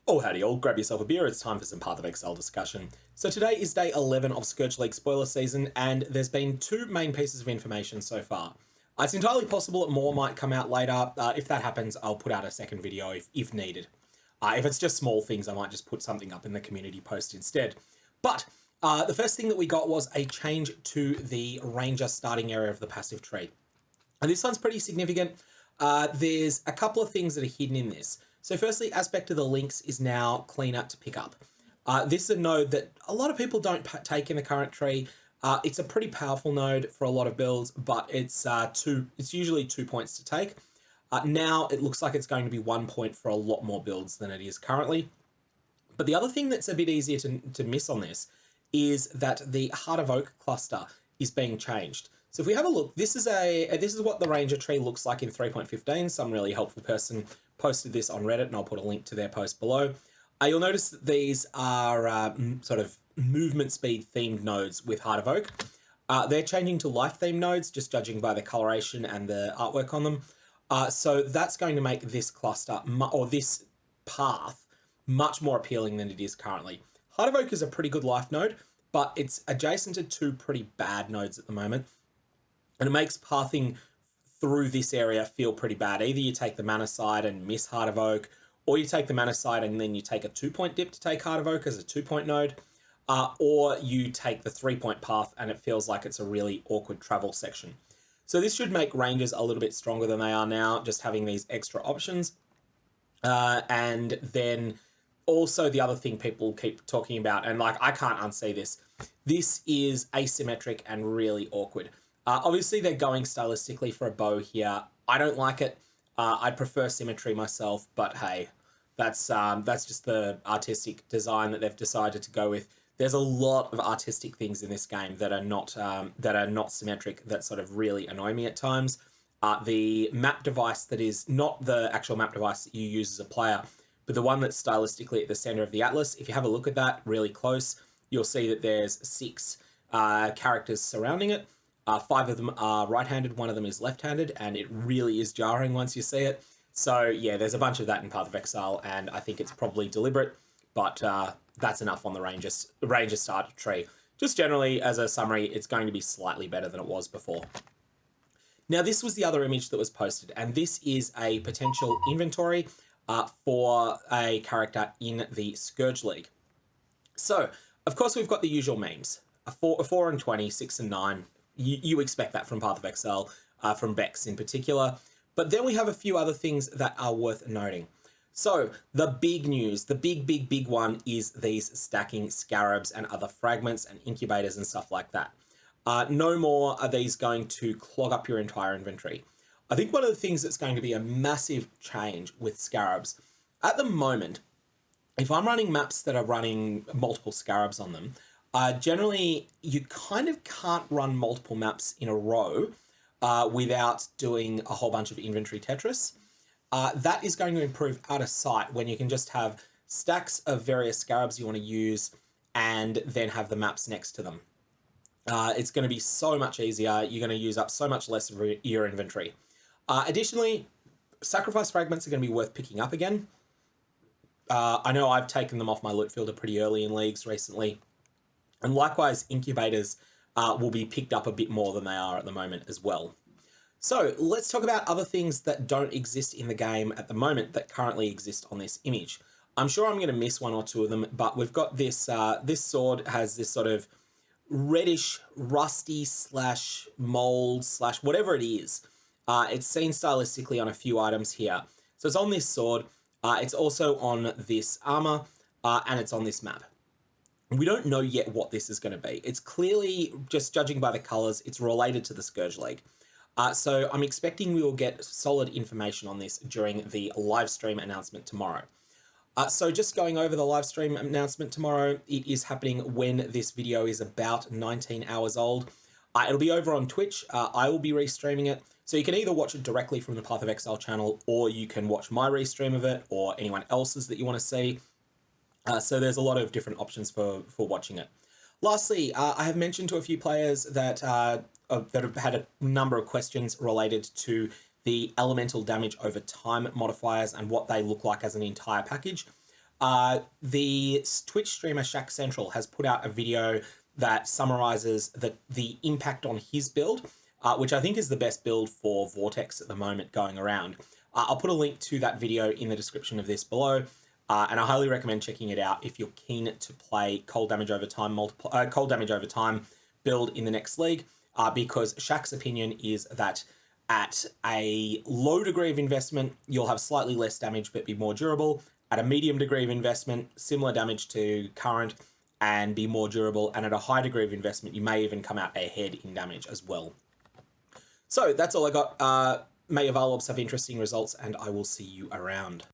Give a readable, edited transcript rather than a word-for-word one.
Oh, howdy all, grab yourself a beer, it's time for some Path of Exile discussion. So today is day 11 of Scourge League spoiler season, and there's been two main pieces of information so far. It's entirely possible that more might come out later. If that happens, I'll put out a second video if needed. If it's just small things, I might just put something up in the community post instead. But the first thing that we got was a change to the Ranger starting area of the passive tree. And this one's pretty significant. There's a couple of things that are hidden in this. So firstly, Aspect of the Links is now cleaner to pick up. This is a node that a lot of people don't take in the current tree. It's a pretty powerful node for a lot of builds, but it's usually 2 points to take. Now it looks like it's going to be 1 point for a lot more builds than it is currently. But the other thing that's a bit easier to miss on this is that the Heart of Oak cluster is being changed. So if we have a look, this is what the Ranger tree looks like in 3.15. Some really helpful person posted this on Reddit, and I'll put a link to their post below. You'll notice that these are sort of movement speed themed nodes with Heart of Oak. They're changing to life themed nodes, just judging by the coloration and the artwork on them. So that's going to make this cluster, or this path, much more appealing than it is currently. Heart of Oak is a pretty good life node, but it's adjacent to two pretty bad nodes at the moment. And it makes pathing through this area feel pretty bad. Either you take the mana side and miss Heart of Oak, or you take the mana side and then you take a 2-point dip to take Heart of Oak as a 2-point node, or you take the 3-point path and it feels like it's a really awkward travel section. So this should make Rangers a little bit stronger than they are now, just having these extra options. And then also the other thing people keep talking about, and like I can't unsee this is asymmetric and really awkward. Obviously, they're going stylistically for a bow here. I don't like it. I'd prefer symmetry myself, but hey, that's just the artistic design that they've decided to go with. There's a lot of artistic things in this game that are not symmetric that sort of really annoy me at times. The map device that is not the actual map device that you use as a player, but the one that's stylistically at the center of the atlas. If you have a look at that really close, you'll see that there's 6 characters surrounding it. 5 of them are right-handed, 1 of them is left-handed, and it really is jarring once you see it. So yeah, there's a bunch of that in Path of Exile, and I think it's probably deliberate, but that's enough on the Ranger starter tree. Just generally, as a summary, it's going to be slightly better than it was before. Now, this was the other image that was posted, and this is a potential inventory for a character in the Scourge League. So, of course, we've got the usual memes. A 4 and 20, 6 and 9. You expect that from Path of Exile, from Bex in particular. But then we have a few other things that are worth noting. So the big news, the big one is these stacking Scarabs and other fragments and incubators and stuff like that. No more are these going to clog up your entire inventory. I think one of the things that's going to be a massive change with Scarabs, at the moment, if I'm running maps that are running multiple Scarabs on them, generally, you kind of can't run multiple maps in a row without doing a whole bunch of inventory Tetris. That is going to improve out of sight when you can just have stacks of various Scarabs you want to use and then have the maps next to them. It's going to be so much easier. You're going to use up so much less of your inventory. Additionally, Sacrifice Fragments are going to be worth picking up again. I know I've taken them off my loot filter pretty early in leagues recently. And likewise, incubators will be picked up a bit more than they are at the moment as well. So let's talk about other things that don't exist in the game at the moment that currently exist on this image. I'm sure I'm going to miss 1 or 2 of them, but we've got this, this sword has this sort of reddish, rusty / mold / whatever it is. It's seen stylistically on a few items here. So it's on this sword, it's also on this armor, and it's on this map. We don't know yet what this is going to be. It's clearly, just judging by the colors, it's related to the Scourge League. So I'm expecting we will get solid information on this during the live stream announcement tomorrow. So just going over the live stream announcement tomorrow, it is happening when this video is about 19 hours old. It'll be over on Twitch. I will be restreaming it. So you can either watch it directly from the Path of Exile channel, or you can watch my restream of it, or anyone else's that you want to see. So there's a lot of different options for watching it. Lastly, I have mentioned to a few players that have had a number of questions related to the elemental damage over time modifiers and what they look like as an entire package. The Twitch streamer Shaq Central has put out a video that summarizes the impact on his build, which I think is the best build for Vortex at the moment going around. I'll put a link to that video in the description of this below, and I highly recommend checking it out if you're keen to play cold damage over time build in the next league, because Shaq's opinion is that at a low degree of investment, you'll have slightly less damage but be more durable. At a medium degree of investment, similar damage to current and be more durable. And at a high degree of investment, you may even come out ahead in damage as well. So that's all I got. May your Varlobs have interesting results, and I will see you around.